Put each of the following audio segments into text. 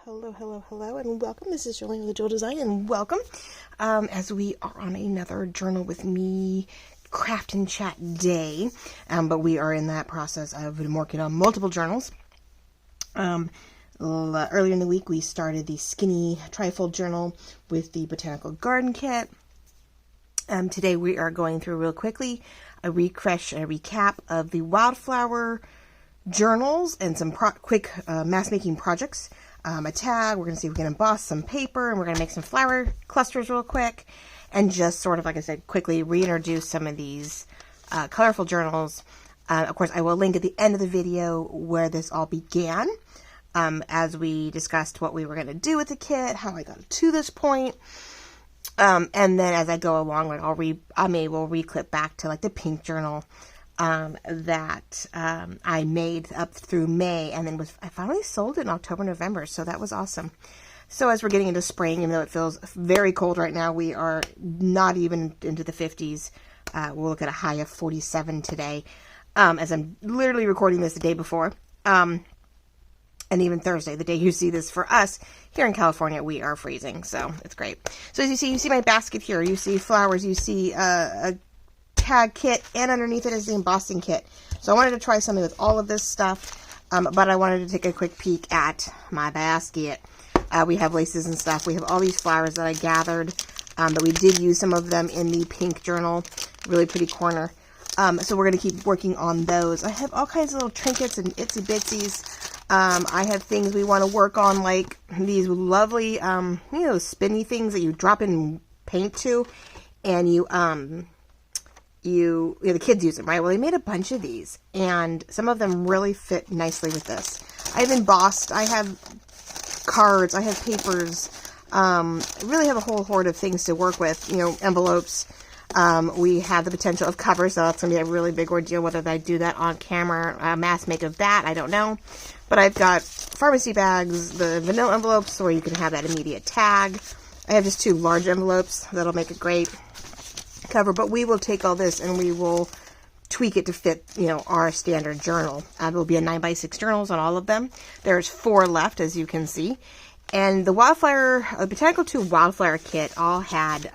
Hello, and welcome. This is Jolene with Jewel Design, and welcome as we are on another Journal with Me craft and chat day. But we are in that process of working on multiple journals. Earlier in the week, we started the skinny trifold journal with the botanical garden kit. Today, we are going through real quickly a refresh and a recap of the Wildflower journals and some quick mass making projects. A tag, we're going to see if we can emboss some paper, and we're going to make some flower clusters real quick, and just sort of, like I said, quickly reintroduce some of these colorful journals. Of course, I will link at the end of the video where this all began, as we discussed what we were going to do with the kit, how I got to this point. And then as I go along, like I will reclip back to like the pink journal that I made up through May, and then I finally sold it in October, November, so that was awesome. So as we're getting into spring, even though it feels very cold right now, we are not even into the 50s. We'll look at a high of 47 today, as I'm literally recording this the day before. And even Thursday, the day you see this for us, here in California, we are freezing, so it's great. So as you see my basket here, you see flowers, you see a tag kit, and underneath it is the embossing kit. So I wanted to try something with all of this stuff, but I wanted to take a quick peek at my basket. We have laces and stuff. We have all these flowers that I gathered, but we did use some of them in the pink journal. Really pretty corner. So we're going to keep working on those. I have all kinds of little trinkets and itsy bitsies. I have things we want to work on, like these lovely, spinny things that you drop in paint to, and the kids use them, right? Well, they made a bunch of these, and some of them really fit nicely with this. I've embossed, I have cards, I have papers, really have a whole horde of things to work with, envelopes. We have the potential of covers, so that's going to be a really big ordeal, whether I do that on camera, mass make of that, I don't know. But I've got pharmacy bags, the vanilla envelopes, where you can have that immediate tag. I have just 2 large envelopes that'll make a great cover, but we will take all this and we will tweak it to fit, our standard journal. There will be a 9x6 journals on all of them. There's 4 left, as you can see. And the Botanical 2 Wildflower kit all had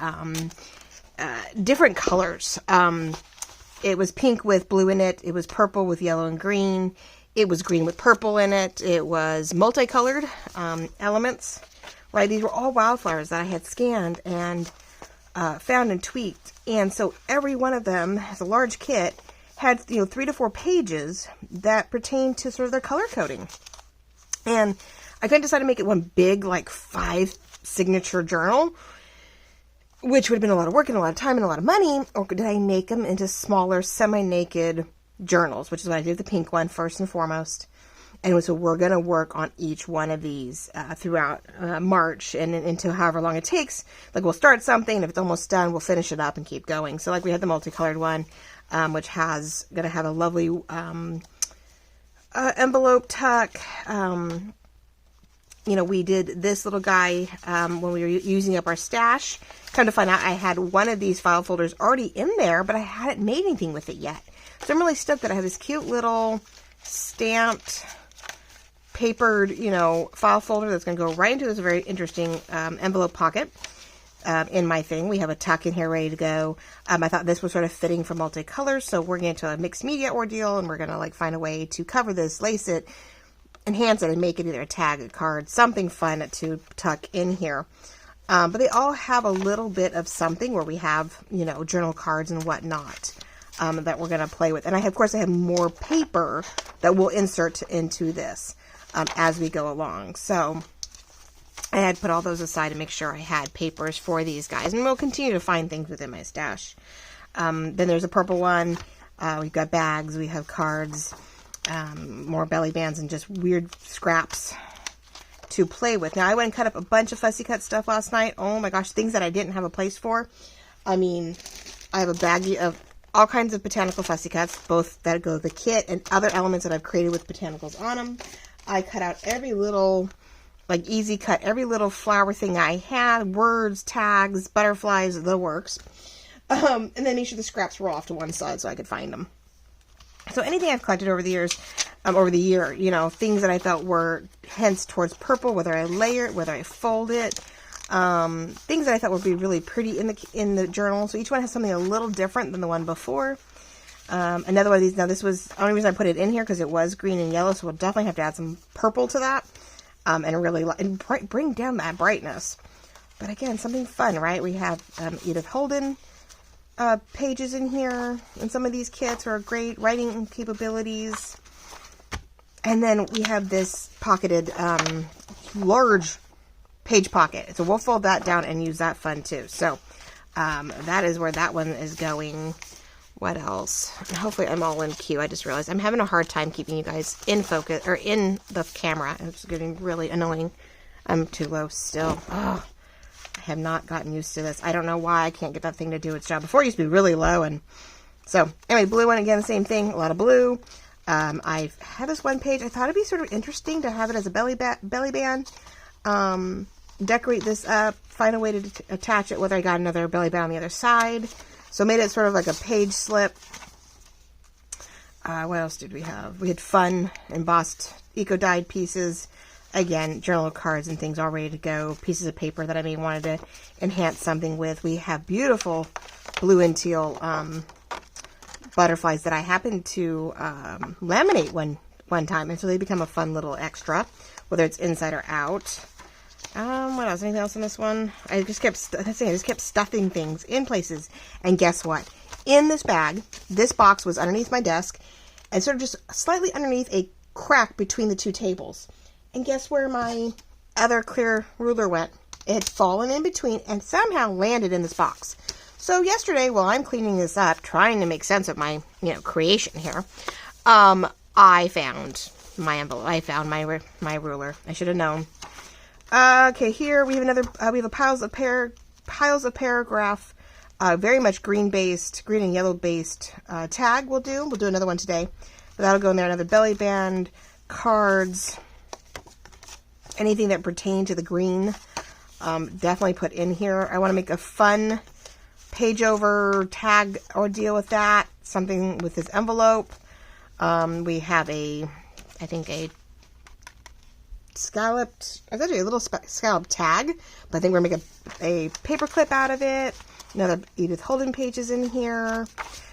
different colors. It was pink with blue in it. It was purple with yellow and green. It was green with purple in it. It was multicolored elements. Right, these were all wildflowers that I had scanned and found and tweaked. And so every one of them, as a large kit, had 3 to 4 pages that pertained to sort of their color coding. And I couldn't decide to make it one big, like 5 signature journal, which would have been a lot of work and a lot of time and a lot of money, or did I make them into smaller, semi-naked journals, which is what I did with the pink one first and foremost. And so we're going to work on each one of these throughout March and into however long it takes. Like, we'll start something, and if it's almost done, we'll finish it up and keep going. So, like, we had the multicolored one, which going to have a lovely envelope tuck. We did this little guy when we were using up our stash. Come to find out, I had one of these file folders already in there, but I hadn't made anything with it yet. So I'm really stoked that I have this cute little stamped papered, file folder that's going to go right into this very interesting envelope pocket in my thing. We have a tuck in here ready to go. I thought this was sort of fitting for multicolors, so we're going to a mixed media ordeal, and we're going to find a way to cover this, lace it, enhance it, and make it either a tag, a card, something fun to tuck in here. But they all have a little bit of something where we have, journal cards and whatnot. That we're going to play with. And I have more paper that we'll insert into this as we go along. So I had put all those aside to make sure I had papers for these guys. And we'll continue to find things within my stash. Then there's a purple one. We've got bags. We have cards. More belly bands and just weird scraps to play with. Now, I went and cut up a bunch of fussy cut stuff last night. Oh my gosh, things that I didn't have a place for. I mean, I have a baggie of all kinds of botanical fussy cuts, both that go with the kit and other elements that I've created with botanicals on them. I cut out every little, easy cut, every little flower thing I had, words, tags, butterflies, the works. And then make sure the scraps were off to one side so I could find them. So anything I've collected over the years, over the year, you know, things that I felt were hints towards purple, whether I layer it, whether I fold it, things that I thought would be really pretty in the journal. So each one has something a little different than the one before. Another one of these, now this was, the only reason I put it in here because it was green and yellow, so we'll definitely have to add some purple to that, and really bring down that brightness. But again, something fun, right? We have Edith Holden pages in here, and some of these kits are great writing capabilities. And then we have this pocketed large page pocket, so we'll fold that down and use that fun too. So that is where that one is going. What else? And hopefully I'm all in cue. I just realized I'm having a hard time keeping you guys in focus or in the camera. It's getting really annoying. I'm too low still. Oh, I have not gotten used to this. I don't know why I can't get that thing to do its job. Before it used to be really low, and so anyway, blue one again, the same thing. A lot of blue. I've had this one page. I thought it'd be sort of interesting to have it as a belly band. Decorate this up. Find a way to attach it. Whether I got another belly band on the other side. So made it sort of like a page slip. What else did we have? We had fun embossed eco-dyed pieces. Again, journal cards and things all ready to go. Pieces of paper that I may wanted to enhance something with. We have beautiful blue and teal butterflies that I happened to laminate one time. And so they become a fun little extra, whether it's inside or out. What else? Anything else in this one? I just kept stuffing things in places. And guess what? In this bag, this box was underneath my desk and sort of just slightly underneath a crack between the two tables. And guess where my other clear ruler went? It had fallen in between and somehow landed in this box. So yesterday, while I'm cleaning this up, trying to make sense of my, creation here, I found my envelope. I found my ruler. I should have known. Okay, here we have another. We have piles of paragraph, very much green and yellow based tag. We'll do another one today, but that'll go in there. Another belly band, cards, anything that pertain to the green. Definitely put in here. I want to make a fun page over tag ordeal with that. Something with this envelope. We have I think a scalloped, it's actually a little scalloped tag, but I think we're going to make a paper clip out of it. Another Edith Holden pages in here.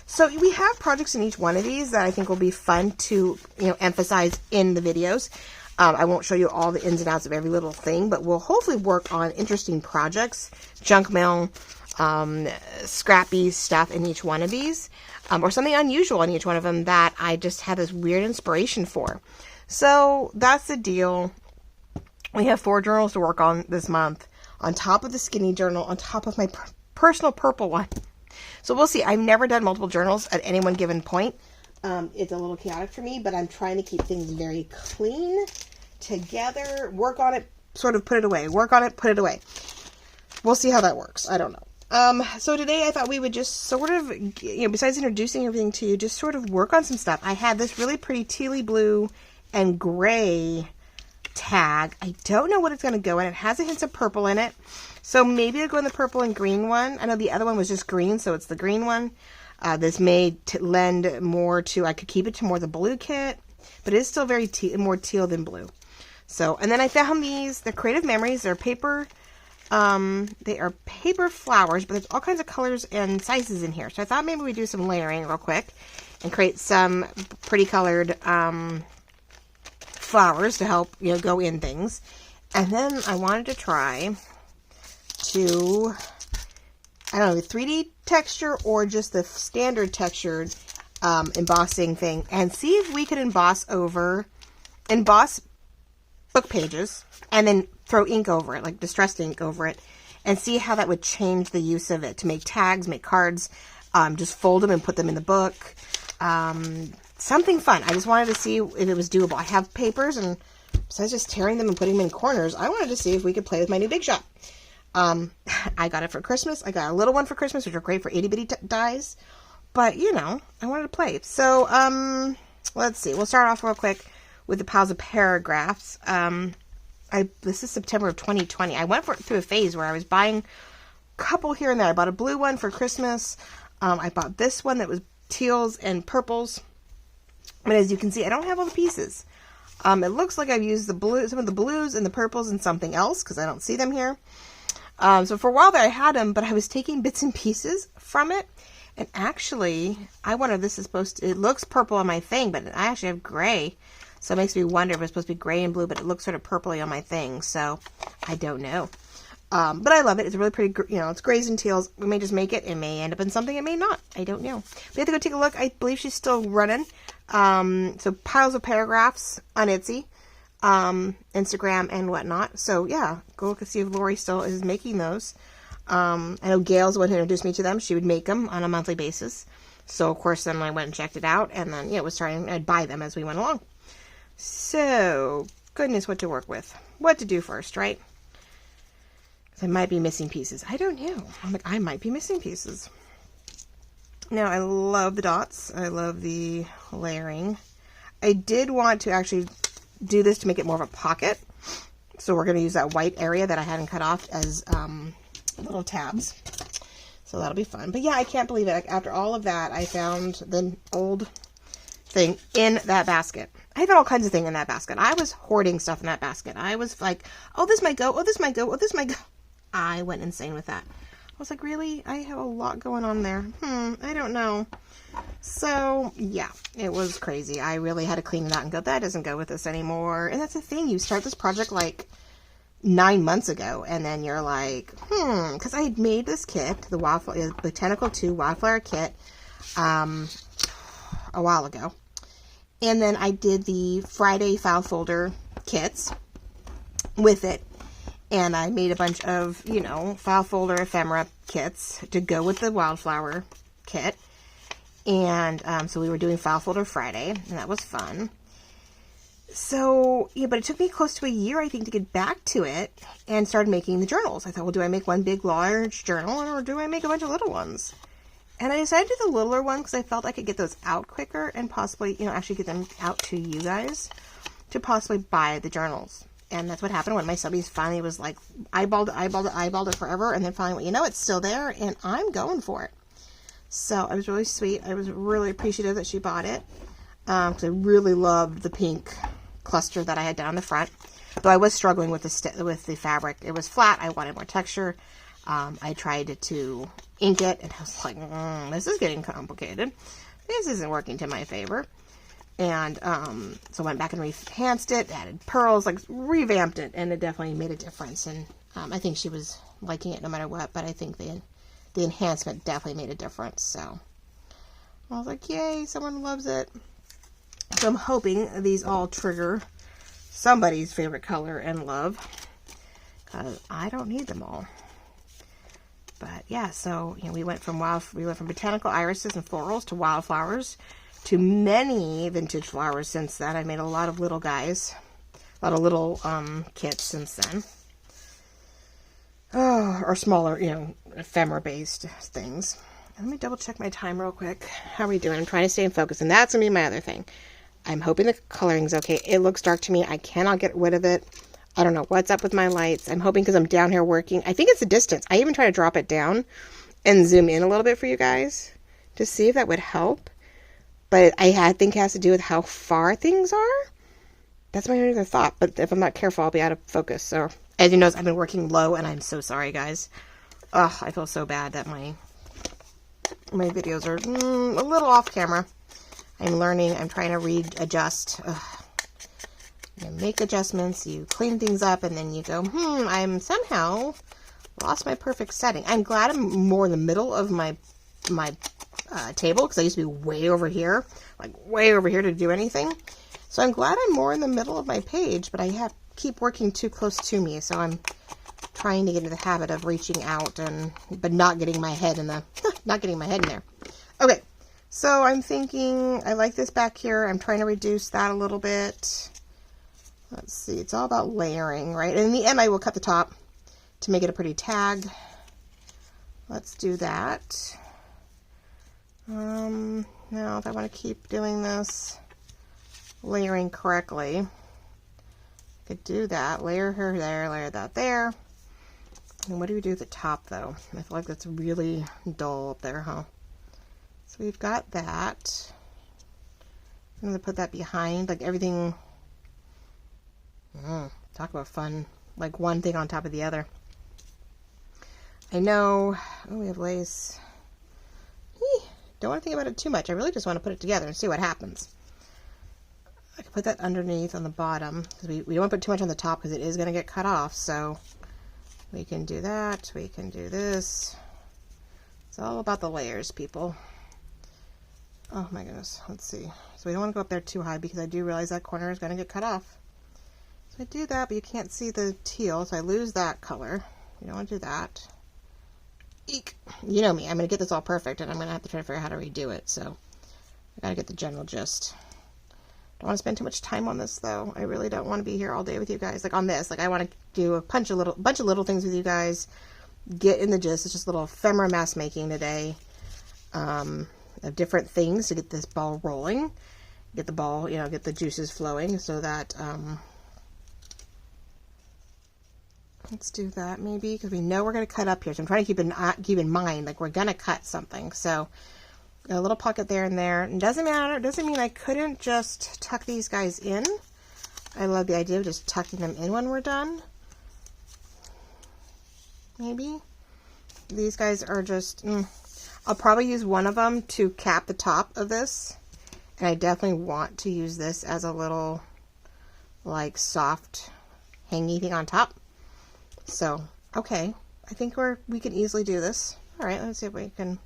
So we have projects in each one of these that I think will be fun to, emphasize in the videos. I won't show you all the ins and outs of every little thing, but we'll hopefully work on interesting projects, junk mail, scrappy stuff in each one of these, or something unusual in each one of them that I just had this weird inspiration for. So that's the deal. We have 4 journals to work on this month, on top of the skinny journal, on top of my personal purple one. So we'll see. I've never done multiple journals at any one given point. It's a little chaotic for me, but I'm trying to keep things very clean, together, work on it, sort of put it away, work on it, put it away. We'll see how that works. I don't know. So today I thought we would just sort of, besides introducing everything to you, just sort of work on some stuff. I had this really pretty tealy blue and gray tag. I don't know what it's going to go in. It has a hint of purple in it. So maybe it'll go in the purple and green one. I know the other one was just green, so it's the green one. This may lend more to, I could keep it to more the blue kit, but it is still very more teal than blue. So, and then I found these, they're Creative Memories. They're paper, they are paper flowers, but there's all kinds of colors and sizes in here. So I thought maybe we'd do some layering real quick and create some pretty colored, flowers to help, go in things. And then I wanted to try to, I don't know, 3D texture or just the standard textured embossing thing, and see if we could emboss book pages and then throw ink over it, like distressed ink over it, and see how that would change the use of it to make tags, make cards, just fold them and put them in the book. Something fun. I just wanted to see if it was doable. I have papers, and besides just tearing them and putting them in corners, I wanted to see if we could play with my new Big Shot. I got it for Christmas. I got a little one for Christmas, which are great for itty bitty dies. But, I wanted to play. So, let's see. We'll start off real quick with the piles of paragraphs. This is September of 2020. I went through a phase where I was buying a couple here and there. I bought a blue one for Christmas. I bought this one that was teals and purples. But as you can see, I don't have all the pieces. It looks like I've used the blue, some of the blues and the purples and something else because I don't see them here. So for a while there I had them, but I was taking bits and pieces from it. And actually, I wonder if this is supposed to, it looks purple on my thing, but I actually have gray. So it makes me wonder if it's supposed to be gray and blue, but it looks sort of purpley on my thing. So I don't know. But I love it. It's really pretty, it's grays and teals. We may just make it. It may end up in something. It may not. I don't know. We have to go take a look. I believe she's still running. So piles of paragraphs on Etsy, Instagram and whatnot. So yeah, go look and see if Lori still is making those. I know Gail's the one who introduced me to them. She would make them on a monthly basis. So of course then I went and checked it out, and then I'd buy them as we went along. So goodness, what to work with, what to do first, right? I might be missing pieces. I don't know. I'm like, I might be missing pieces. Now, I love the dots. I love the layering. I did want to actually do this to make it more of a pocket. So we're going to use that white area that I hadn't cut off as little tabs. So that'll be fun. But yeah, I can't believe it. Like, after all of that, I found the old thing in that basket. I found all kinds of things in that basket. I was hoarding stuff in that basket. I was like, oh, this might go. Oh, this might go. Oh, this might go. I went insane with that. I was like, really? I have a lot going on there. I don't know. So, yeah, it was crazy. I really had to clean it out and go, that doesn't go with us anymore. And that's the thing. You start this project like 9 months ago, and then you're like, because I had made this kit, the Botanical 2 Wildflower kit, a while ago. And then I did the Friday file folder kits with it. And I made a bunch of, file folder ephemera kits to go with the Wildflower kit. And so we were doing File Folder Friday, and that was fun. So, yeah, but it took me close to a year, I think, to get back to it and started making the journals. I thought, well, do I make one big, large journal, or do I make a bunch of little ones? And I decided to do the littler one because I felt I could get those out quicker and possibly, actually get them out to you guys to possibly buy the journals. And that's what happened when my subbies finally was like, eyeballed it forever. And then finally, it's still there and I'm going for it. So I was really sweet. I was really appreciative that she bought it. Because I really loved the pink cluster that I had down the front. Though I was struggling with the fabric. It was flat. I wanted more texture. I tried to ink it and I was like, this is getting complicated. This isn't working to my favor. And so I went back and enhanced it, added pearls, like revamped it, and it definitely made a difference. And I think she was liking it no matter what, but I think the enhancement definitely made a difference. So I was like, yay, someone loves it. So I'm hoping these all trigger somebody's favorite color and love, because I don't need them all. But yeah, so we went from botanical irises and florals to wildflowers, to many vintage flowers since then. I made a lot of little guys, a lot of little kits since then. Or smaller, ephemera-based things. Let me double check my time real quick. How are we doing? I'm trying to stay in focus, and that's going to be my other thing. I'm hoping the coloring's okay. It looks dark to me. I cannot get rid of it. I don't know what's up with my lights. I'm hoping because I'm down here working. I think it's the distance. I even try to drop it down and zoom in a little bit for you guys to see if that would help. But I think it has to do with how far things are. That's my other thought. But if I'm not careful, I'll be out of focus. So, as you know, I've been working low, and I'm so sorry, guys. Ugh, I feel so bad that my videos are a little off camera. I'm learning. I'm trying to readjust. You make adjustments. You clean things up, and then you go, I'm somehow lost my perfect setting. I'm glad I'm more in the middle of my table, because I used to be way over here to do anything. So I'm glad I'm more in the middle of my page, but I keep working too close to me, so I'm trying to get into the habit of reaching out but not getting my head in there. Okay, so I'm thinking I like this back here. I'm trying to reduce that a little bit. Let's see, it's all about layering, right? And in the end, I will cut the top to make it a pretty tag. Let's do that. Now if I want to keep doing this layering correctly, I could do that. Layer her there, layer that there. And what do we do at the top, though? I feel like that's really dull up there, huh? So we've got that. I'm going to put that behind, like everything. Talk about fun, like one thing on top of the other. I know, oh, we have lace. Don't want to think about it too much. I really just want to put it together and see what happens. I can put that underneath on the bottom, because we don't want to put too much on the top because it is going to get cut off. So we can do that. We can do this. It's all about the layers, people. Oh my goodness. Let's see. So we don't want to go up there too high because I do realize that corner is going to get cut off. So I do that, but you can't see the teal, so I lose that color. You don't want to do that. Eek. You know me. I'm going to get this all perfect, and I'm going to have to try to figure out how to redo it. So I got to get the general gist. Don't want to spend too much time on this, though. I really don't want to be here all day with you guys. Like on this, like I want to do a bunch of little things with you guys. Get in the gist. It's just a little ephemera mask making today. Of different things to get this ball rolling. Get the ball, you know, get the juices flowing so that, let's do that maybe, because we know we're going to cut up here. So I'm trying to keep in mind, like we're going to cut something. So got a little pocket there and there. It doesn't matter. It doesn't mean I couldn't just tuck these guys in. I love the idea of just tucking them in when we're done. Maybe. These guys are just, I'll probably use one of them to cap the top of this. And I definitely want to use this as a little, like, soft hangy thing on top. So, okay. I think we can easily do this. All right, let's see if we can.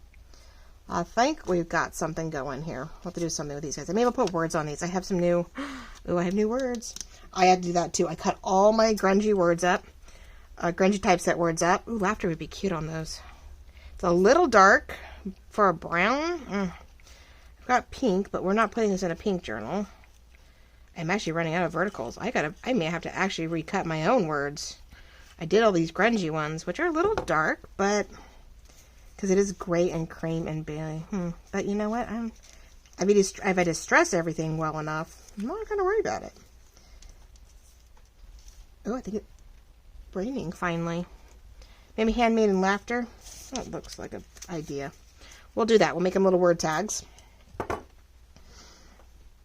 I think we've got something going here. We'll have to do something with these guys. I maybe put words on these. I have some new, I have new words. I had to do that too. I cut all my grungy words up, grungy typeset words up. Ooh, laughter would be cute on those. It's a little dark for a brown. I've got pink, but we're not putting this in a pink journal. I'm actually running out of verticals. I may have to actually recut my own words. I did all these grungy ones, which are a little dark, but because it is gray and cream and berry. But you know what? If I distress everything well enough, I'm not going to worry about it. Oh, I think it's raining finally. Maybe handmade in laughter. That looks like an idea. We'll do that. We'll make them little word tags.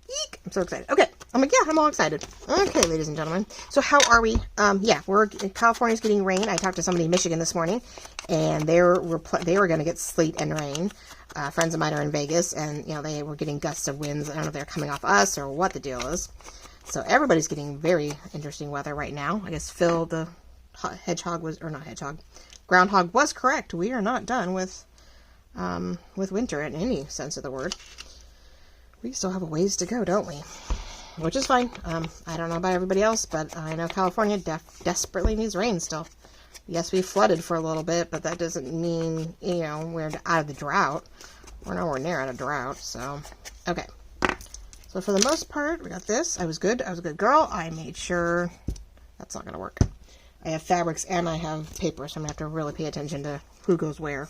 Eek! I'm so excited. Okay. I'm like, yeah, I'm all excited. Okay, ladies and gentlemen. So how are we? Yeah, California's getting rain. I talked to somebody in Michigan this morning, and they were going to get sleet and rain. Friends of mine are in Vegas, and you know they were getting gusts of winds. I don't know if they're coming off us or what the deal is. So everybody's getting very interesting weather right now. I guess Phil the hedgehog was, or not hedgehog, groundhog was correct. We are not done with winter in any sense of the word. We still have a ways to go, don't we? Which is fine. I don't know about everybody else, but I know California desperately needs rain still. Yes, we flooded for a little bit, but that doesn't mean, you know, we're out of the drought. We're nowhere near out of drought, so, okay. So for the most part, we got this. I was good. I was a good girl. I made sure that's not going to work. I have fabrics and I have paper, so I'm going to have to really pay attention to who goes where.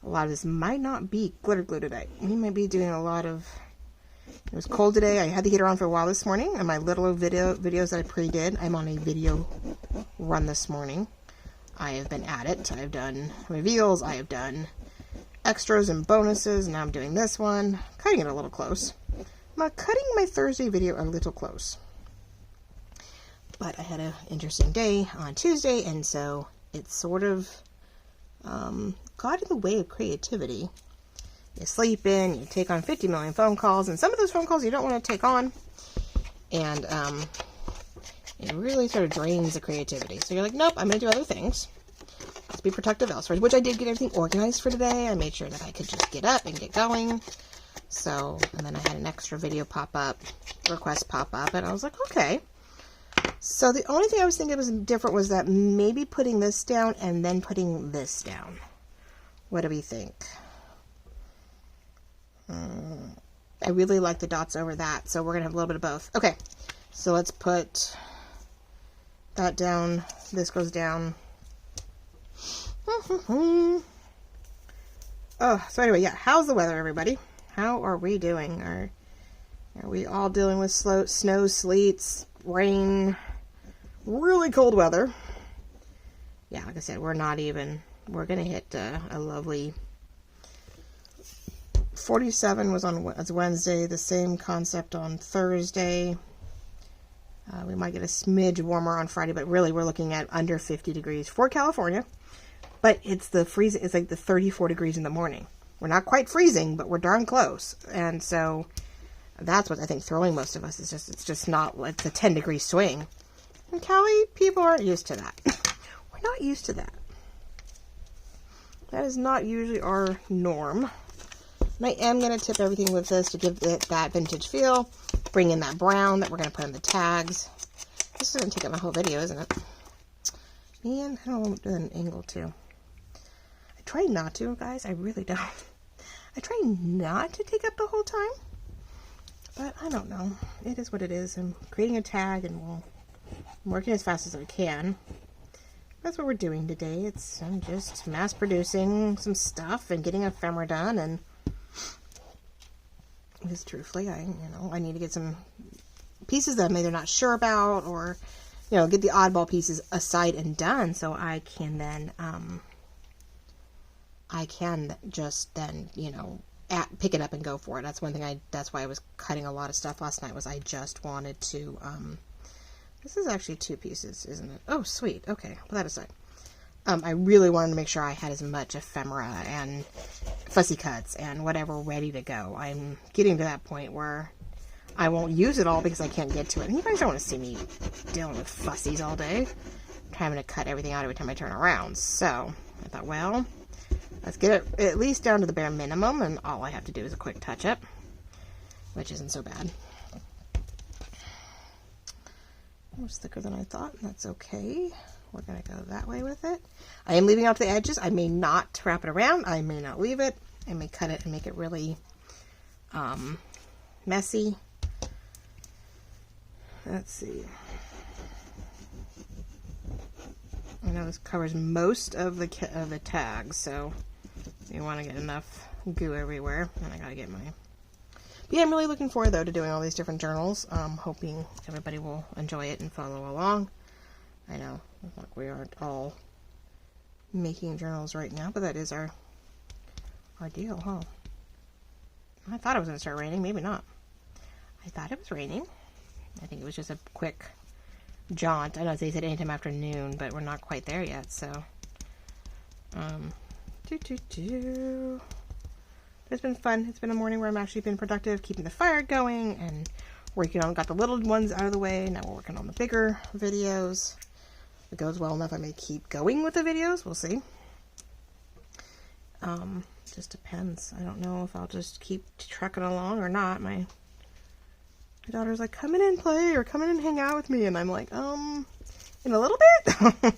A lot of this might not be glitter glue today. We might be doing a lot of... It was cold today. I had the heater on for a while this morning, and my little videos that I pre-did, I'm on a video run this morning. I have been at it. I've done reveals, I have done extras and bonuses, and now I'm doing this one. Cutting it a little close. I'm cutting my Thursday video a little close. But I had an interesting day on Tuesday, and so it sort of got in the way of creativity. You sleep in, you take on 50 million phone calls, and some of those phone calls you don't want to take on. And it really sort of drains the creativity. So you're like, nope, I'm going to do other things. Let's be productive elsewhere, which I did get everything organized for today. I made sure that I could just get up and get going. So, and then I had an extra video pop up, request pop up, and I was like, okay. So the only thing I was thinking was different was that maybe putting this down and then putting this down. What do we think? I really like the dots over that, so we're going to have a little bit of both. Okay, so let's put that down. This goes down. Oh, so anyway, yeah, how's the weather, everybody? How are we doing? Are we all dealing with snow, sleets, rain, really cold weather? Yeah, like I said, we're going to hit a lovely 47 was on Wednesday, the same concept on Thursday. We might get a smidge warmer on Friday, but really we're looking at under 50 degrees for California. But it's the freezing, it's like the 34 degrees in the morning. We're not quite freezing, but we're darn close. And so that's what I think throwing most of us is just, it's just not, it's a 10-degree swing. And Cali, people aren't used to that. We're not used to that. That is not usually our norm. And I am going to tip everything with this to give it that vintage feel. Bring in that brown that we're going to put in the tags. This is going to take up my whole video, isn't it? And I don't want to do an angle too. I try not to, guys. I really don't. I try not to take up the whole time. But I don't know. It is what it is. I'm creating a tag and I'm working as fast as I can. That's what we're doing today. I'm just mass producing some stuff and getting ephemera done, and because truthfully, I need to get some pieces that I'm either not sure about, or get the oddball pieces aside and done, so I can then pick it up and go for it. That's one thing that's why I was cutting a lot of stuff last night, was I just wanted to this is actually 2 pieces, isn't it? Oh, sweet. Okay, put that aside. I really wanted to make sure I had as much ephemera and fussy cuts and whatever ready to go. I'm getting to that point where I won't use it all because I can't get to it. And you guys don't want to see me dealing with fussies all day. I'm having to cut everything out every time I turn around. So I thought, well, let's get it at least down to the bare minimum, and all I have to do is a quick touch-up, which isn't so bad. It was thicker than I thought. That's okay. We're going to go that way with it. I am leaving out the edges. I may not wrap it around. I may not leave it. I may cut it and make it really messy. Let's see. I know this covers most of the tags, so you want to get enough goo everywhere. And I got to get my... But yeah, I'm really looking forward, though, to doing all these different journals. Hoping everybody will enjoy it and follow along. I know, like, we aren't all making journals right now, but that is our deal, huh? I thought it was going to start raining. Maybe not. I thought it was raining. I think it was just a quick jaunt. I know they said anytime after noon, but we're not quite there yet, so. It's been fun. It's been a morning where I'm actually been productive, keeping the fire going and working on, got the little ones out of the way. Now we're working on the bigger videos. If it goes well enough, I may keep going with the videos. We'll see. Just depends. I don't know if I'll just keep trucking along or not. My daughter's like, come in and play or come in and hang out with me. And I'm like, in a little bit? I'm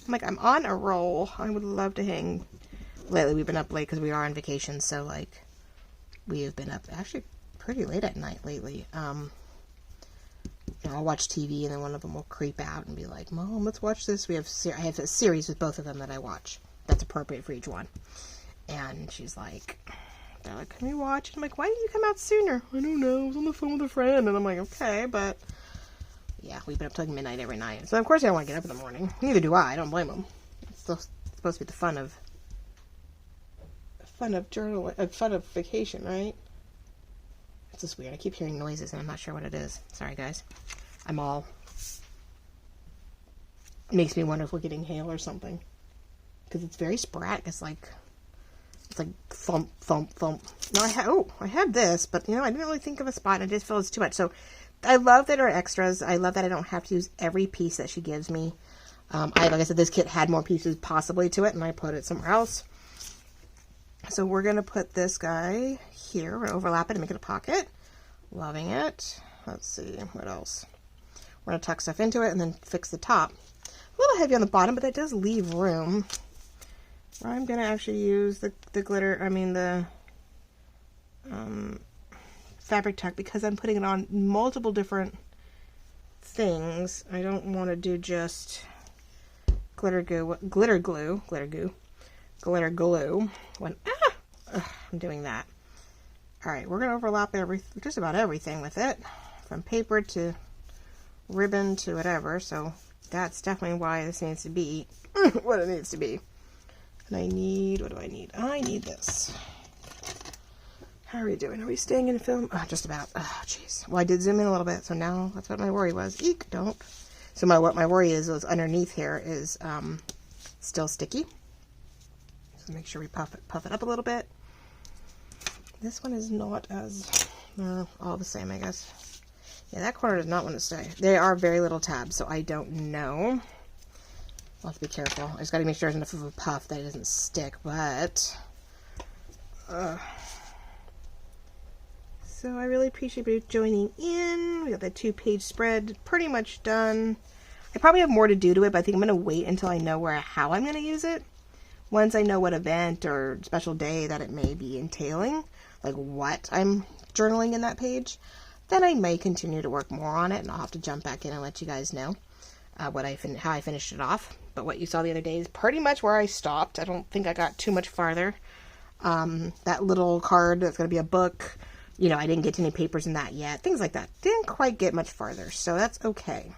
like, I'm on a roll. I would love to hang. Lately, we've been up late because we are on vacation, so, like, we have been up actually pretty late at night lately. I'll watch TV, and then one of them will creep out and be like, Mom, let's watch this. I have a series with both of them that I watch that's appropriate for each one. And she's like, they're like, can we watch? And I'm like, why didn't you come out sooner? I don't know. I was on the phone with a friend. And I'm like, okay, but, yeah, we've been up till like midnight every night. So, of course, I don't want to get up in the morning. Neither do I. I don't blame them. It's still supposed to be the fun of vacation, right? It's just weird. I keep hearing noises and I'm not sure what it is. Sorry, guys. It makes me wonder if we're getting hail or something. Because it's very sporadic. It's like thump, thump, thump. No, I had this, but, I didn't really think of a spot and I just feel it's too much. So, I love that our extras, I love that I don't have to use every piece that she gives me. Like I said, this kit had more pieces possibly to it and I put it somewhere else. So we're going to put this guy here. We're going to overlap it and make it a pocket. Loving it. Let's see, what else? We're going to tuck stuff into it and then fix the top. A little heavy on the bottom, but that does leave room. I'm going to actually use the glitter, the fabric tuck because I'm putting it on multiple different things. I don't want to do just glitter glue. I'm doing that. Alright, we're going to overlap just about everything with it. From paper to ribbon to whatever. So that's definitely why this needs to be what it needs to be. And what do I need? I need this. How are we doing? Are we staying in film? Oh, just about. Oh, jeez. Well, I did zoom in a little bit, so now that's what my worry was. Eek, don't. So what my worry is underneath here is still sticky. So make sure we puff it up a little bit. This one is not as all the same, I guess. Yeah, that corner does not want to stay. They are very little tabs, so I don't know. I'll have to be careful. I just got to make sure there's enough of a puff that it doesn't stick, but... So I really appreciate you joining in. We got that 2-page spread pretty much done. I probably have more to do to it, but I think I'm going to wait until I know how I'm going to use it. Once I know what event or special day that it may be entailing, like what I'm journaling in that page, then I may continue to work more on it, and I'll have to jump back in and let you guys know how I finished it off. But what you saw the other day is pretty much where I stopped. I don't think I got too much farther. That little card that's going to be a book, you know, I didn't get to any papers in that yet. Things like that. Didn't quite get much farther, so that's okay.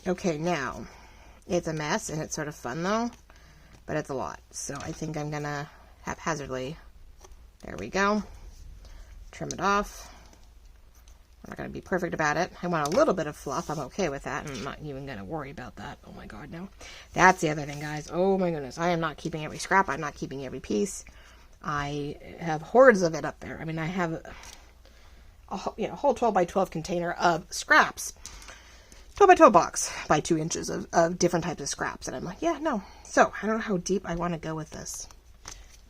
Okay, now, it's a mess, and it's sort of fun, though, but it's a lot. So I think I'm going to haphazardly, there we go, trim it off. I'm not going to be perfect about it. I want a little bit of fluff. I'm okay with that, and I'm not even going to worry about that. Oh, my God, no. That's the other thing, guys. Oh, my goodness. I am not keeping every scrap. I'm not keeping every piece. I have hordes of it up there. I mean, I have a whole 12 by 12 container of scraps. 12 by 12 box by 2 inches of different types of scraps. And I'm like, yeah, no. So, I don't know how deep I want to go with this.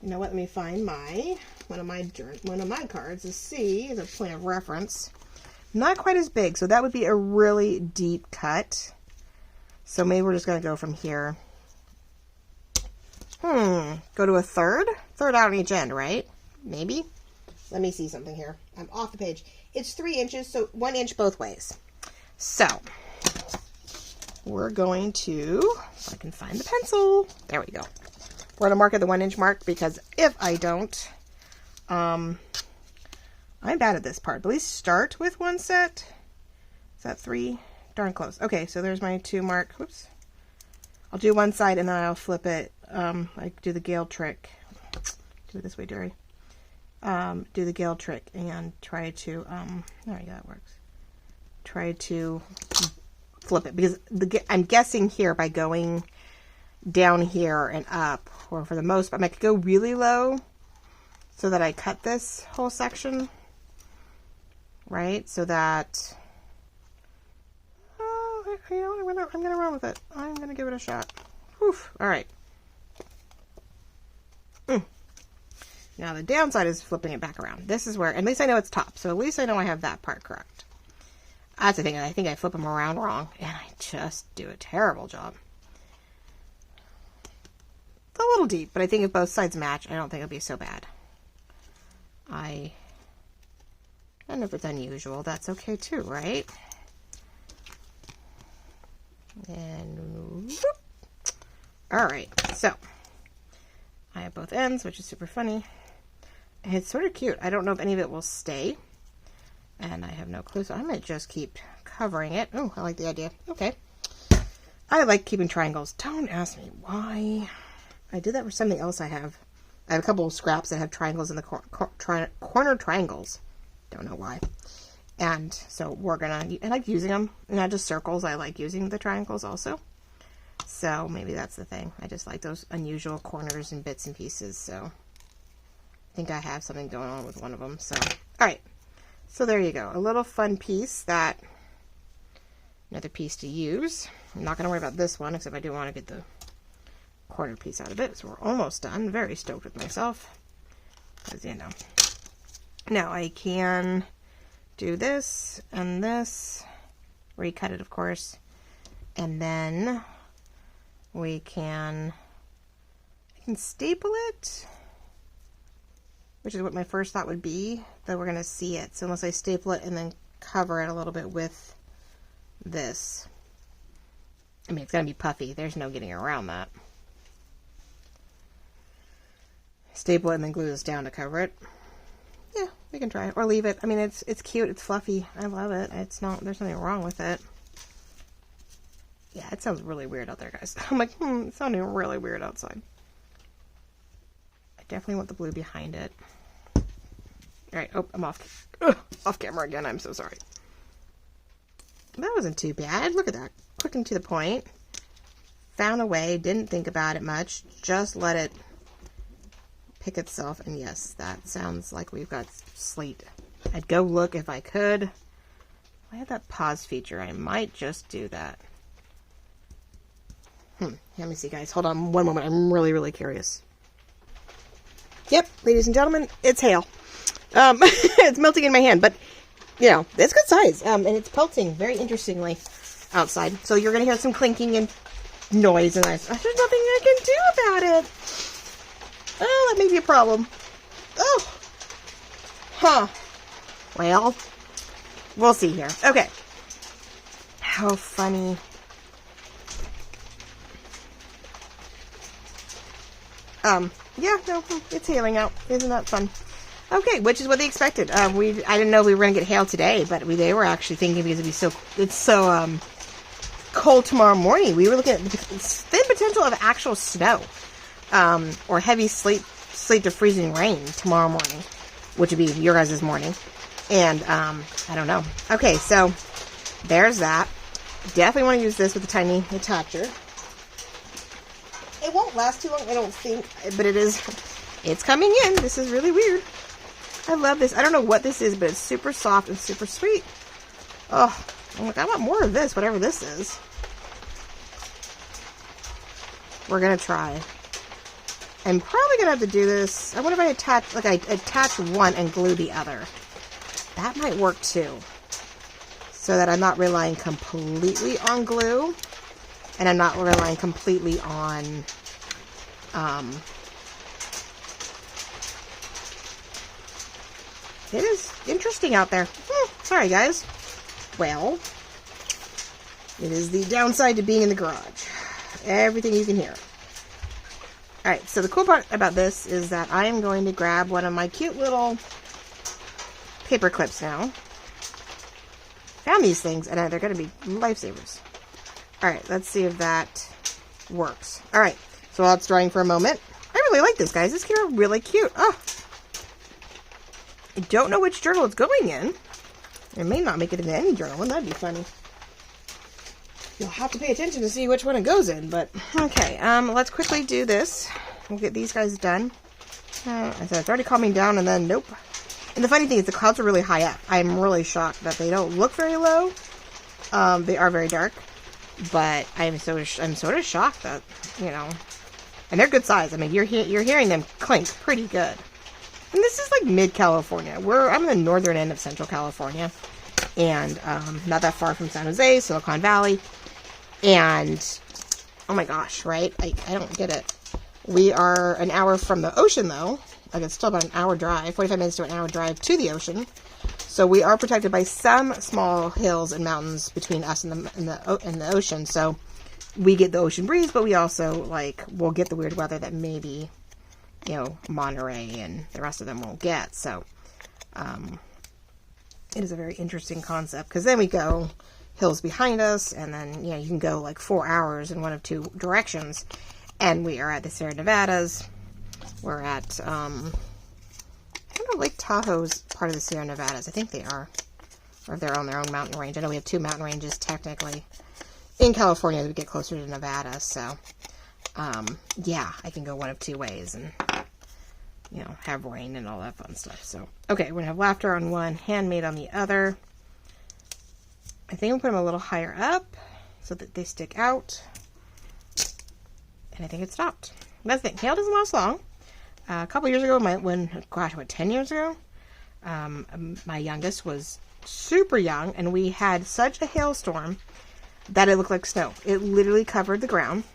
You know what? Let me find one of my cards to see as a point of reference. Not quite as big, so that would be a really deep cut. So maybe we're just going to go from here. Go to a third out on each end, right? Maybe. Let me see something here. I'm off the page. It's 3 inches, so 1 inch both ways. So, we're going to, if I can find the pencil. There we go. We're going to mark at the 1 inch mark, because if I don't, I'm bad at this part. But at least start with one set. Is that 3? Darn close. Okay, so there's my 2 mark. Whoops. I'll do one side and then I'll flip it. I do the Gale trick. Do it this way, Jerry. Do the Gale trick and try to, there we go, that works. Try to flip it, because I'm guessing here by going down here and up, or for the most part, I could go really low so that I cut this whole section, right? So that, I'm gonna run with it. I'm gonna give it a shot. Whew. All right. Now the downside is flipping it back around. This is where, at least I know it's top, so at least I know I have that part correct. That's the thing, I think I flip them around wrong, and I just do a terrible job. It's a little deep, but I think if both sides match, I don't think it'll be so bad. I don't know if it's unusual. That's okay too, right? And whoop. All right, so I have both ends, which is super funny. And it's sort of cute. I don't know if any of it will stay, and I have no clue, so I'm going to just keep covering it. Oh, I like the idea. Okay. I like keeping triangles. Don't ask me why. I did that for something else I have. I have a couple of scraps that have triangles in the corner triangles. Don't know why. And so we're going to, I like using them, not just circles. I like using the triangles also. So maybe that's the thing. I just like those unusual corners and bits and pieces. So I think I have something going on with one of them. So, all right. So there you go. A little fun piece that, another piece to use. I'm not going to worry about this one, except I do want to get the corner piece out of it. So we're almost done. Very stoked with myself. Because, you know. Now I can do this and this. Recut it, of course. And then I can staple it, which is what my first thought would be, that we're going to see it. So unless I staple it and then cover it a little bit with this. I mean, it's going to be puffy. There's no getting around that. Staple it and then glue this down to cover it. Yeah, we can try it. Or leave it. I mean, it's cute. It's fluffy. I love it. It's not, there's nothing wrong with it. Yeah, it sounds really weird out there, guys. I'm like, it's sounding really weird outside. I definitely want the blue behind it. All right. Oh, I'm off camera again. I'm so sorry. That wasn't too bad. Look at that. Quick and to the point. Found a way. Didn't think about it much. Just let it pick itself. And yes, that sounds like we've got sleet. I'd go look if I could. If I had that pause feature, I might just do that. Let me see, guys. Hold on one moment. I'm really, really curious. Yep, ladies and gentlemen, it's hail. It's melting in my hand, but, you know, it's good size. And it's pelting very interestingly outside. So you're going to hear some clinking and noise, and there's nothing I can do about it. Oh, that may be a problem. Oh. Huh. Well, we'll see here. Okay. How funny. Yeah, no, it's hailing out. Isn't that fun? Okay, which is what they expected. I didn't know we were gonna get hail today, but they were actually thinking because it's so cold tomorrow morning. We were looking at the thin potential of actual snow, or heavy sleet to freezing rain tomorrow morning, which would be your guys' morning. And I don't know. Okay, so there's that. Definitely want to use this with a tiny attacher. It won't last too long, I don't think, but it's coming in. This is really weird. I love this. I don't know what this is, but it's super soft and super sweet. Oh, I'm like, I want more of this, whatever this is. We're going to try. I'm probably going to have to do this. I wonder if I attach one and glue the other. That might work too. So that I'm not relying completely on glue. And I'm not relying completely on, it is interesting out there. Sorry, guys. Well, it is the downside to being in the garage. Everything you can hear. Alright, so the cool part about this is that I am going to grab one of my cute little paper clips now. Found these things, and they're going to be lifesavers. Alright, let's see if that works. Alright, so while it's drying for a moment, I really like this, guys. This came out really cute. Oh, I don't know which journal it's going in. It may not make it into any journal, and that'd be funny. You'll have to pay attention to see which one it goes in, but okay. Let's quickly do this. We'll get these guys done. I said it's already calming down, and then nope. And the funny thing is the clouds are really high up. I'm really shocked that they don't look very low. They are very dark. But I'm sort of shocked that, you know, and they're good size. I mean, you're hearing them clink pretty good. And this is like mid-California. I'm in the northern end of Central California, and not that far from San Jose, Silicon Valley. And oh my gosh, right? I don't get it. We are an hour from the ocean, though. Like it's still about an hour drive, 45 minutes to an hour drive to the ocean. So we are protected by some small hills and mountains between us and the ocean. So we get the ocean breeze, but we also we'll get the weird weather that maybe, you know, Monterey and the rest of them won't get. So it is a very interesting concept, because then we go hills behind us, and then, you know, you can go like 4 hours in one of two directions, and we are at the Sierra Nevadas. We're at I don't know, Lake Tahoe's part of the Sierra Nevadas. I think they are. Or if they're on their own mountain range. I know we have two mountain ranges, technically, in California as we get closer to Nevada. So, yeah, I can go one of two ways and, you know, have rain and all that fun stuff. So, okay, we're going to have laughter on one, handmade on the other. I think we'll put them a little higher up so that they stick out. And I think it stopped. That's the thing. Hail doesn't last long. A couple years ago, 10 years ago, my youngest was super young, and we had such a hailstorm that it looked like snow. It literally covered the ground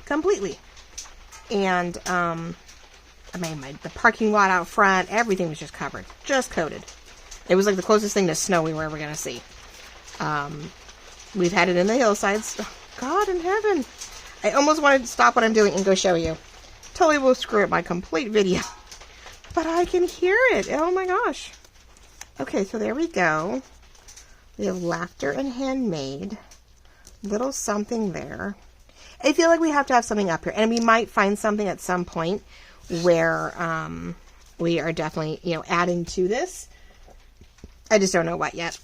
completely. And, I mean, the parking lot out front, everything was just covered, just coated. It was like the closest thing to snow we were ever going to see. We've had it in the hillsides. Oh, God in heaven. I almost wanted to stop what I'm doing and go show you. Totally will screw up my complete video. But I can hear it. Oh my gosh. Okay, so there we go. We have laughter and handmade. Little something there. I feel like we have to have something up here. And we might find something at some point where we are definitely, you know, adding to this. I just don't know what yet.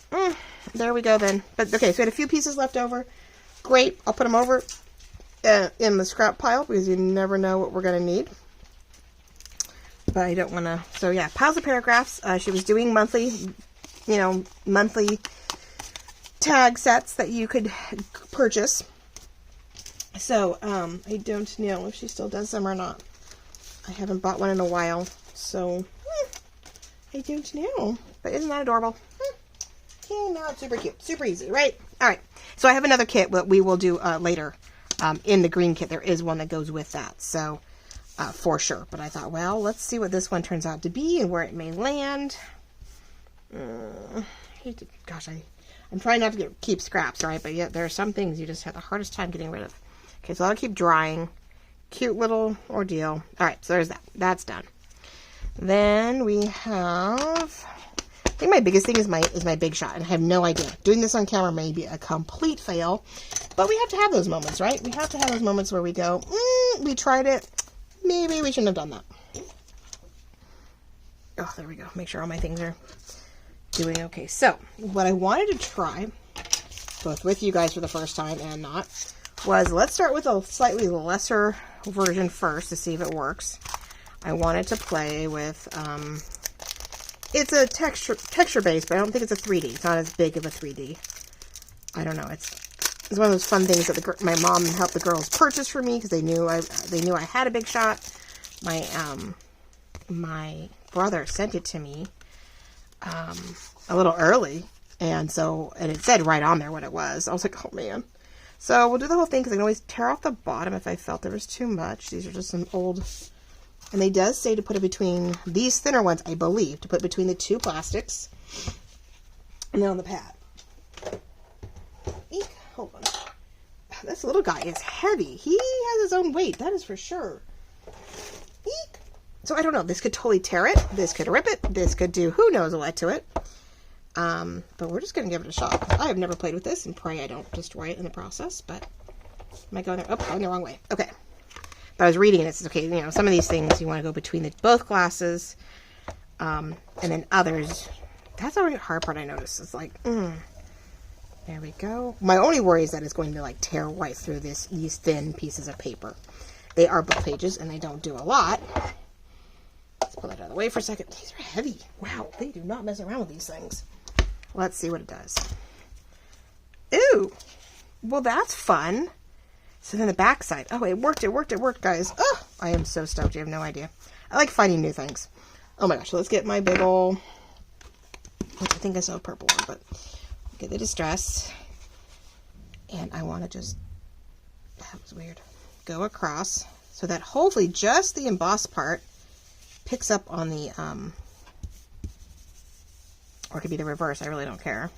There we go then. But okay, so we had a few pieces left over. Great. I'll put them over in the scrap pile because you never know what we're going to need. But I don't want to. So yeah, piles of paragraphs. She was doing monthly, you know, monthly tag sets that you could purchase. So I don't know if she still does them or not. I haven't bought one in a while, so I don't know. But isn't that adorable? Came out super cute, super easy, right? All right. So I have another kit that we will do later. In the green kit, there is one that goes with that, so for sure. But I thought, well, let's see what this one turns out to be and where it may land. Gosh, I'm trying not to keep scraps, right? But yet there are some things you just have the hardest time getting rid of. Okay, so I'll keep drying. Cute little ordeal. All right, so there's that. That's done. Then we have, I think my biggest thing is my big shot, and I have no idea. Doing this on camera may be a complete fail, but we have to have those moments, right? We have to have those moments where we go, we tried it. Maybe we shouldn't have done that. Oh, there we go. Make sure all my things are doing okay. So what I wanted to try, both with you guys for the first time and not, was let's start with a slightly lesser version first to see if it works. I wanted to play with, it's a texture base, but I don't think it's a 3D. It's not as big of a 3D. I don't know. It's one of those fun things that my mom helped the girls purchase for me because they knew I had a big shot. My brother sent it to me a little early, and it said right on there what it was. I was like, oh man. So we'll do the whole thing because I can always tear off the bottom if I felt there was too much. These are just some old, and they does say to put it between these thinner ones, I believe, to put between the two plastics, and then on the pad. Eek, hold on. This little guy is heavy. He has his own weight, that is for sure. Eek. So I don't know. This could totally tear it. This could rip it. This could do who knows what to it. But we're just going to give it a shot. I have never played with this and pray I don't destroy it in the process, but am I going there? Oh, going the wrong way. Okay. But I was reading and it says, okay, you know, some of these things you want to go between both glasses, and then others. That's the hard part I noticed. It's like, there we go. My only worry is that it's going to like tear right through these thin pieces of paper. They are book pages and they don't do a lot. Let's pull that out of the way for a second. These are heavy. Wow, they do not mess around with these things. Let's see what it does. Ooh, well that's fun. So then the back side. Oh, it worked, guys. Oh, I am so stoked. You have no idea. I like finding new things. Oh my gosh, so let's get my big ol', which I think I saw a purple one, but get the distress. And I want to just, that was weird, go across so that hopefully just the embossed part picks up on the, or it could be the reverse. I really don't care.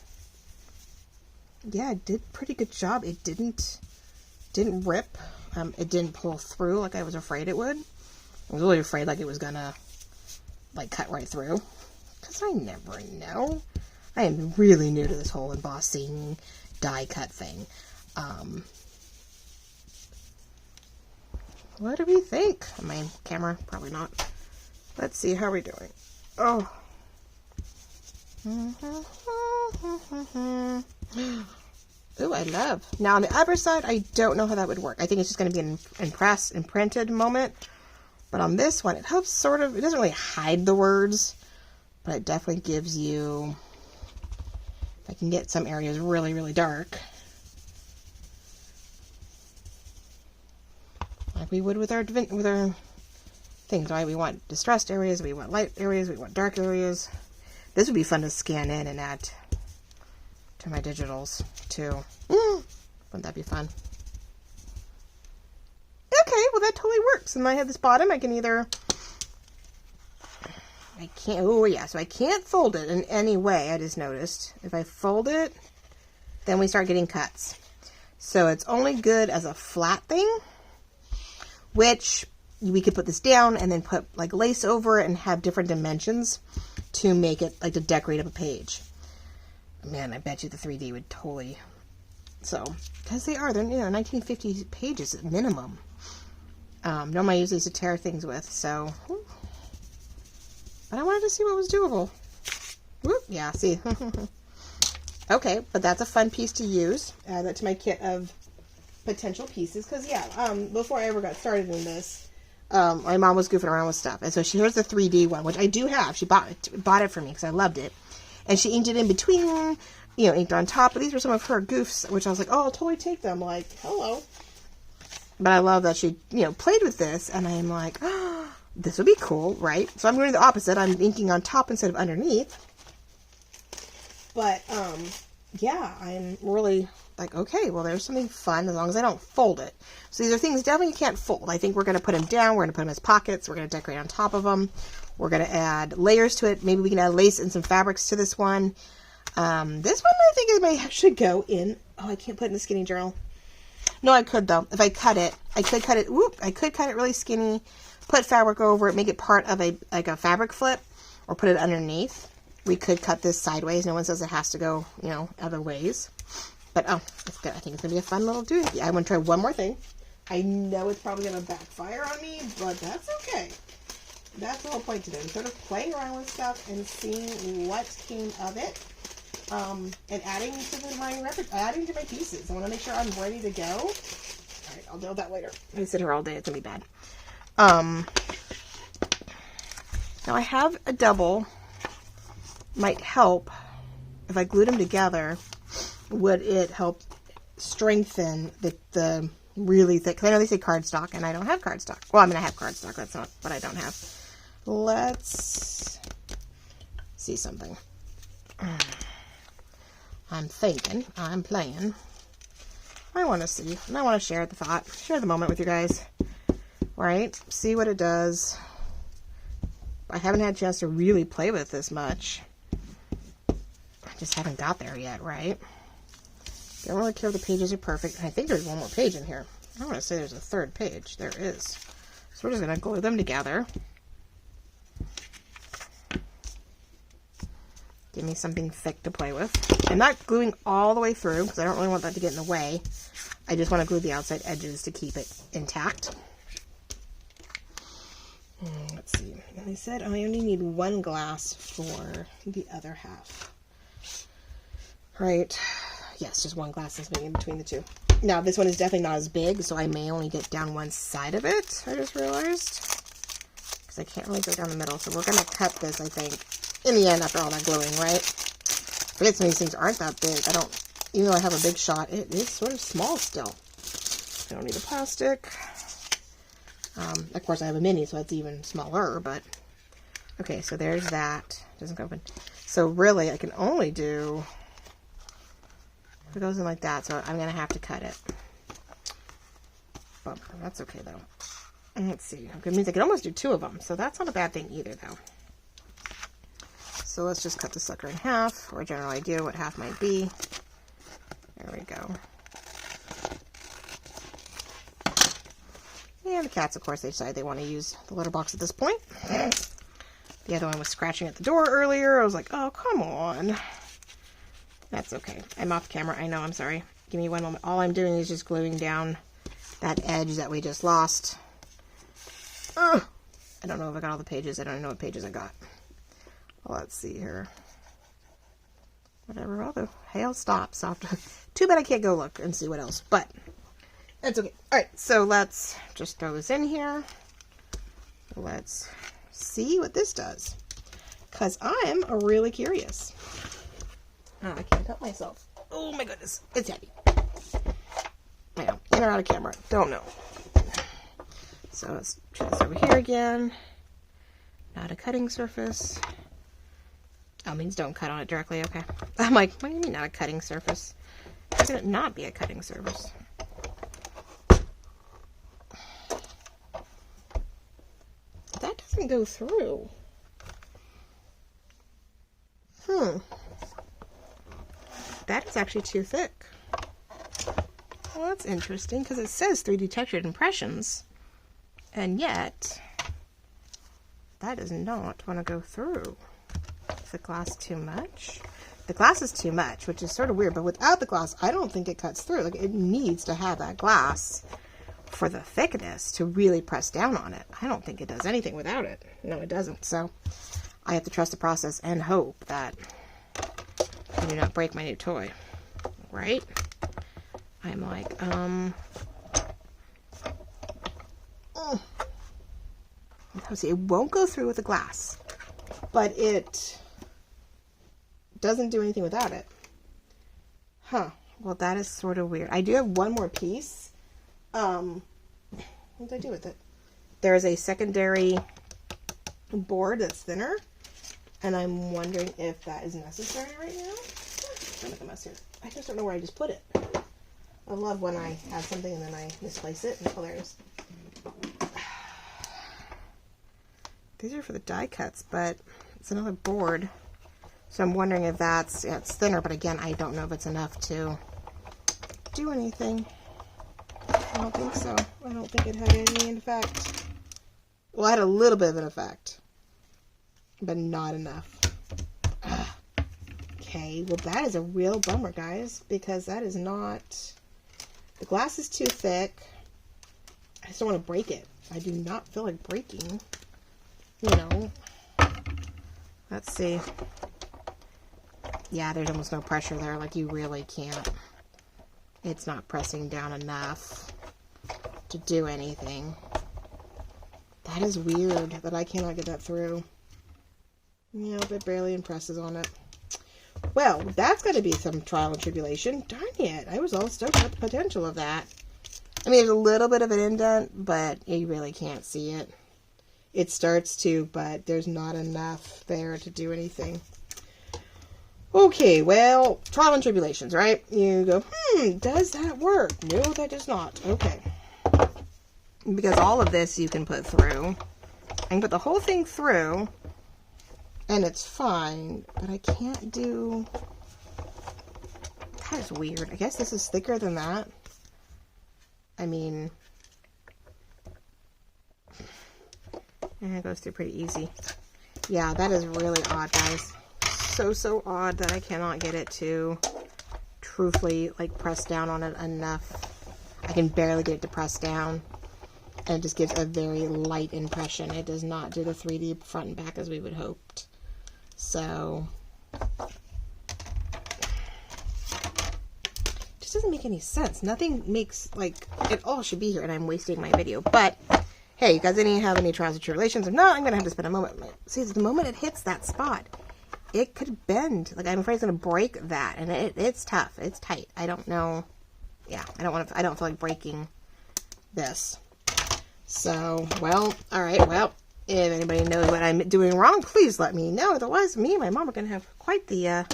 Yeah, it did a pretty good job. It didn't rip. It didn't pull through like I was afraid it would. I was really afraid like it was gonna like cut right through. Because I never know. I am really new to this whole embossing die cut thing. What do we think? My camera, probably not. Let's see, how are we doing? Oh. Ooh, I love. Now on the other side, I don't know how that would work. I think it's just going to be an imprinted moment. But on this one, it helps sort of, it doesn't really hide the words, but it definitely gives you, if I can get some areas really, really dark, like we would with our things, right? We want distressed areas, we want light areas, we want dark areas. This would be fun to scan in and add to my digitals too. Wouldn't that be fun? Okay, well that totally works. And I have this bottom, I can either, I can't, oh yeah, so I can't fold it in any way, I just noticed. If I fold it, then we start getting cuts. So it's only good as a flat thing, which we could put this down and then put like lace over it and have different dimensions to make it like to decorate up a page. Man, I bet you the 3D would totally, so, because they're, you know, 1950 pages at minimum. Normally I use these to tear things with, so, But I wanted to see what was doable. Whoop, yeah, see. Okay, but that's a fun piece to use. Add that to my kit of potential pieces. Because, yeah, before I ever got started in this, my mom was goofing around with stuff. And so here's the 3D one, which I do have. She bought it for me because I loved it. And she inked it in between, you know, inked on top. But these were some of her goofs, which I was like, oh, I'll totally take them. Like, hello. But I love that she, you know, played with this. And I'm like, oh, this would be cool, right? So I'm doing the opposite. I'm inking on top instead of underneath. But, yeah, I'm really like, okay, well, there's something fun as long as I don't fold it. So these are things definitely you can't fold. I think we're going to put them down. We're going to put them as pockets. We're going to decorate on top of them. We're going to add layers to it. Maybe we can add lace and some fabrics to this one. This one I think it may actually go in. Oh, I can't put it in the skinny journal. No, I could though. If I cut it, I could cut it. Whoop! I could cut it really skinny. Put fabric over it. Make it part of a fabric flip, or put it underneath. We could cut this sideways. No one says it has to go, you know, other ways. But, oh, it's good. I think it's going to be a fun little doing. I'm going to try one more thing. I know it's probably going to backfire on me, but that's okay. That's the whole point today. I'm sort of playing around with stuff and seeing what came of it. And adding to my pieces. I want to make sure I'm ready to go. All right, I'll deal with that later. I sit here all day. It's going to be bad. Now, I have a double. Might help if I glued them together. Would it help strengthen the really thick? Because I know they say cardstock, and I don't have cardstock. Well, I mean, I have cardstock. That's not what I don't have. Let's see something. I'm thinking. I'm playing. I want to see. And I want to share the thought. Share the moment with you guys. Right? See what it does. I haven't had a chance to really play with this much. I just haven't got there yet, right? Don't really care if the pages are perfect. I think there's one more page in here. I want to say there's a third page. There is. So we're just going to glue them together. Give me something thick to play with. I'm not gluing all the way through because I don't really want that to get in the way. I just want to glue the outside edges to keep it intact. Let's see. And they said I only need one glass for the other half. Right. Yes, just one glass is in between the two. Now, this one is definitely not as big, so I may only get down one side of it, I just realized. Because I can't really go down the middle, so we're going to cut this, I think, in the end after all that gluing, right? I forget some of these things aren't that big. Even though I have a big shot, it is sort of small still. I don't need the plastic. Of course, I have a mini, so that's even smaller, but... Okay, so there's that. Doesn't go open. So really, I can only do... It goes in like that, so I'm going to have to cut it. Bummer. That's okay, though. And let's see. It means I can almost do two of them, so that's not a bad thing either, though. So let's just cut the sucker in half, or a general idea what half might be. There we go. And the cats, of course, they decide they want to use the litter box at this point. The other one was scratching at the door earlier. I was like, oh, come on. That's okay. I'm off camera. I know. I'm sorry. Give me one moment. All I'm doing is just gluing down that edge that we just lost. Ugh. I don't know if I got all the pages. I don't even know what pages I got. Well, let's see here. Whatever. All the hail stops. Too bad I can't go look and see what else. But that's okay. All right. So let's just throw this in here. Let's see what this does. Because I'm really curious. Oh, I can't help myself. Oh my goodness. It's heavy. I know. In or out of camera. Don't know. So let's try this over here again. Not a cutting surface. Oh, means don't cut on it directly. Okay. I'm like, what do you mean not a cutting surface? How can it not be a cutting surface? That doesn't go through. That is actually too thick. Well, that's interesting because it says 3D textured impressions, and yet that does not want to go through. Is the glass too much? The glass is too much, which is sort of weird, but without the glass, I don't think it cuts through. Like, it needs to have that glass for the thickness to really press down on it. I don't think it does anything without it. No, it doesn't. So I have to trust the process and hope that I do not break my new toy, right? I'm like, see, it won't go through with the glass, but it doesn't do anything without it. Huh. Well, that is sort of weird. I do have one more piece. What did I do with it? There is a secondary board that's thinner, and I'm wondering if that is necessary right now. I'm make a mess here. I just don't know where I just put it. I love when I have something and then I misplace it. Oh, there it is. These are for the die cuts, but it's another board. So I'm wondering if that's, yeah, it's thinner, but again, I don't know if it's enough to do anything. I don't think so. I don't think it had any effect. Well, it had a little bit of an effect, but not enough. Ugh. Okay, well that is a real bummer, guys, because that is not, the glass is too thick. I just don't want to break it. I do not feel like breaking, you know. Let's see. Yeah, there's almost no pressure there. Like, you really can't. It's not pressing down enough to do anything. That is weird that I cannot get that through. Yeah, it barely impresses on it. Well, that's got to be some trial and tribulation. Darn it. I was all stoked about the potential of that. I mean, there's a little bit of an indent, but you really can't see it. It starts to, but there's not enough there to do anything. Okay, well, trial and tribulations, right? You go, does that work? No, that does not. Okay. Because all of this you can put through. I can put the whole thing through, and it's fine, but I can't do... That is weird. I guess this is thicker than that. I mean... And it goes through pretty easy. Yeah, that is really odd, guys. So odd that I cannot get it to truthfully like press down on it enough. I can barely get it to press down, and it just gives a very light impression. It does not do the 3D front and back as we would hoped. So just doesn't make any sense. Nothing makes, like, it all should be here, and I'm wasting my video. But hey, you guys didn't have any trials or tribulations. If not, I'm gonna have to spend a moment. See, the moment it hits that spot, it could bend. Like, I'm afraid it's going to break that. And it's tough. It's tight. I don't know. Yeah, I don't feel like breaking this. So, well, all right. Well, if anybody knows what I'm doing wrong, please let me know. Otherwise, me and my mom are going to have quite the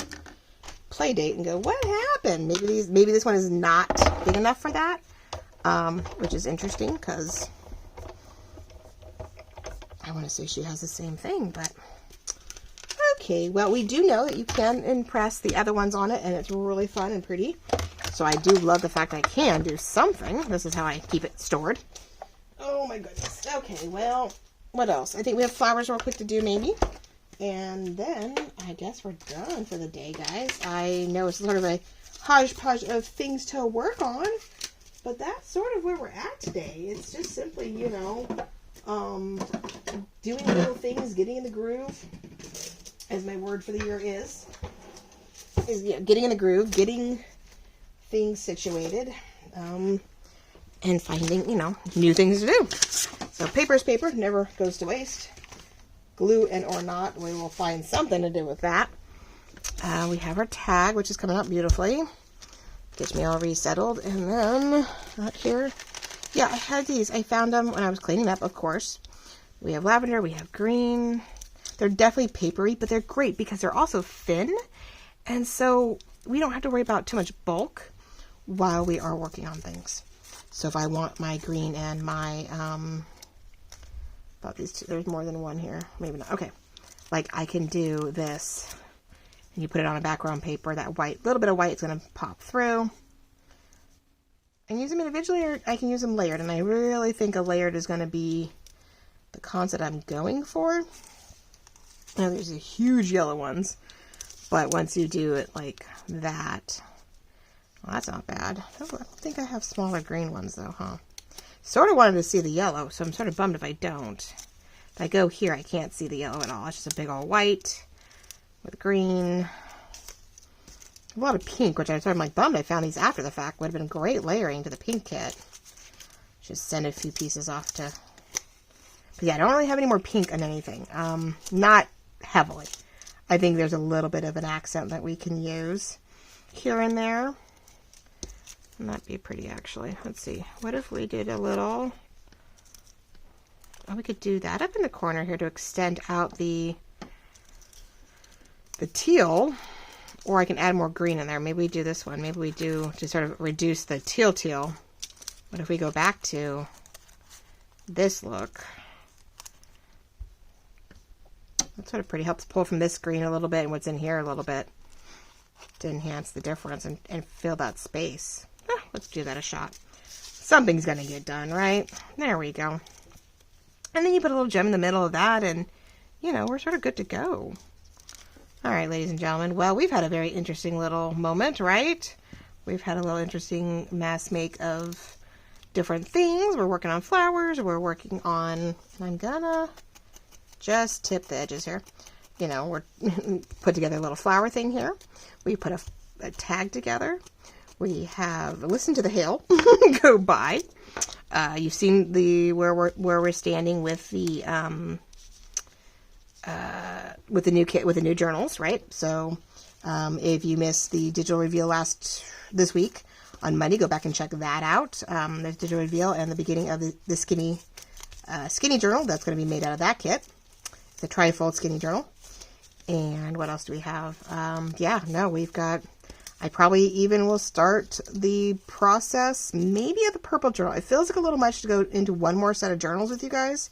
play date and go, what happened? Maybe this one is not big enough for that, which is interesting because I want to say she has the same thing, but... Okay, well, we do know that you can impress the other ones on it, and it's really fun and pretty. So I do love the fact I can do something. This is how I keep it stored. Oh my goodness. Okay, well, what else? I think we have flowers real quick to do, maybe. And then I guess we're done for the day, guys. I know it's sort of a hodgepodge of things to work on, but that's sort of where we're at today. It's just simply, you know, doing little things, getting in the groove. As my word for the year is yeah, getting in the groove, getting things situated, and finding, you know, new things to do. So paper is paper, never goes to waste. Glue and or not, we will find something to do with that. We have our tag, which is coming up beautifully. Gets me all resettled. And then, not here. Yeah, I had these. I found them when I was cleaning up, of course. We have lavender, we have green. They're definitely papery, but they're great because they're also thin. And so we don't have to worry about too much bulk while we are working on things. So if I want my green and my, about these two, there's more than one here. Maybe not. Okay. Like, I can do this, and you put it on a background paper. That white, little bit of white is going to pop through. And use them individually, or I can use them layered. And I really think a layered is going to be the concept I'm going for. Now, there's the huge yellow ones, but once you do it like that, well, that's not bad. I think I have smaller green ones, though, huh? Sort of wanted to see the yellow, so I'm sort of bummed if I don't. If I go here, I can't see the yellow at all. It's just a big old white with green. A lot of pink, which I'm like bummed I found these after the fact. Would have been great layering to the pink kit. Just send a few pieces off to... But yeah, I don't really have any more pink on anything. Not heavily. I think there's a little bit of an accent that we can use here and there. And that'd be pretty, actually. Let's see. What if we did a little... Oh, we could do that up in the corner here to extend out the teal. Or I can add more green in there. Maybe we do this one. Maybe we do to sort of reduce the teal. What if we go back to this look? That's sort of pretty. Helps pull from this green a little bit and what's in here a little bit to enhance the difference and fill that space. Let's do that a shot. Something's going to get done, right? There we go. And then you put a little gem in the middle of that and, you know, we're sort of good to go. All right, ladies and gentlemen. Well, we've had a very interesting little moment, right? We've had a little interesting mass make of different things. We're working on flowers. We're working on, and I'm gonna just tip the edges here. You know, we're put together a little flower thing here. We put a tag together. We have listened to the hail go by. You've seen where we're standing with the new kit, with the new journals, right? So if you missed the digital reveal this week on Monday, go back and check that out. There's digital reveal and the beginning of the skinny journal that's going to be made out of that kit, the trifold skinny journal. And what else do we have? Yeah, no, we've got. I probably even will start the process maybe of the purple journal. It feels like a little much to go into one more set of journals with you guys.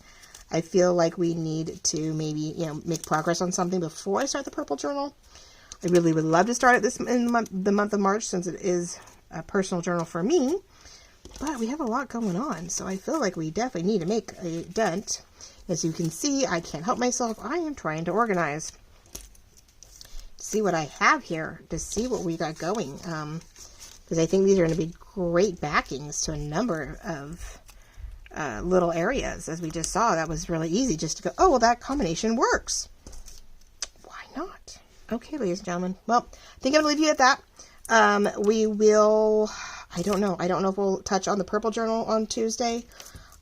I feel like we need to maybe, you know, make progress on something before I start the purple journal. I really would love to start it in the month of March, since it is a personal journal for me. But we have a lot going on, so I feel like we definitely need to make a dent. As you can see, I can't help myself. I am trying to organize. See what I have here, to see what we got going. Because I think these are going to be great backings to a number of little areas. As we just saw, that was really easy just to go, oh, well, that combination works. Why not? Okay, ladies and gentlemen. Well, I think I'm going to leave you at that. We will, I don't know if we'll touch on the purple journal on Tuesday.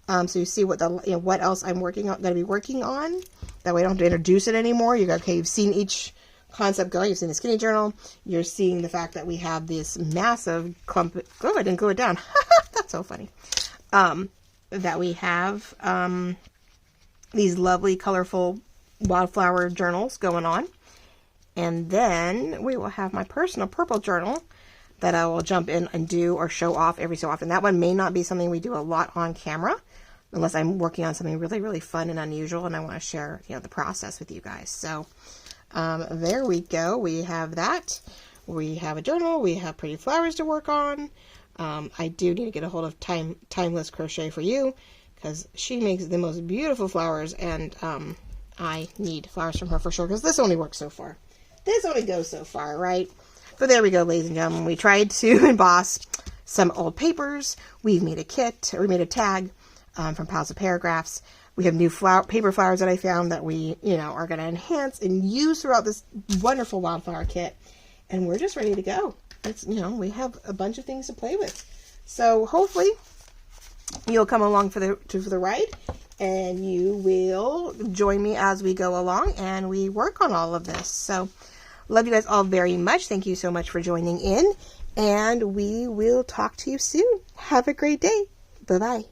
So you see what what else I'm going to be working on. That way I don't have to introduce it anymore. You've seen each concept going. You've seen the skinny journal. You're seeing the fact that we have this massive clump. Oh, I didn't glue it down. That's so funny. That we have these lovely, colorful wildflower journals going on. And then we will have my personal purple journal that I will jump in and do or show off every so often. That one may not be something we do a lot on camera, unless I'm working on something really, really fun and unusual and I want to share, you know, the process with you guys. So there we go. We have that. We have a journal. We have pretty flowers to work on. I do need to get a hold of Timeless Crochet for you, because she makes the most beautiful flowers, and I need flowers from her for sure, because this only works so far. This only goes so far, right? But there we go, ladies and gentlemen. We tried to emboss some old papers. We've made a kit, or we made a tag from Piles of Paragraphs. We have new paper flowers that I found that we, you know, are going to enhance and use throughout this wonderful wildflower kit. And we're just ready to go. It's, you know, we have a bunch of things to play with. So hopefully you'll come along for the ride, and you will join me as we go along and we work on all of this. So love you guys all very much. Thank you so much for joining in, and we will talk to you soon. Have a great day. Bye-bye.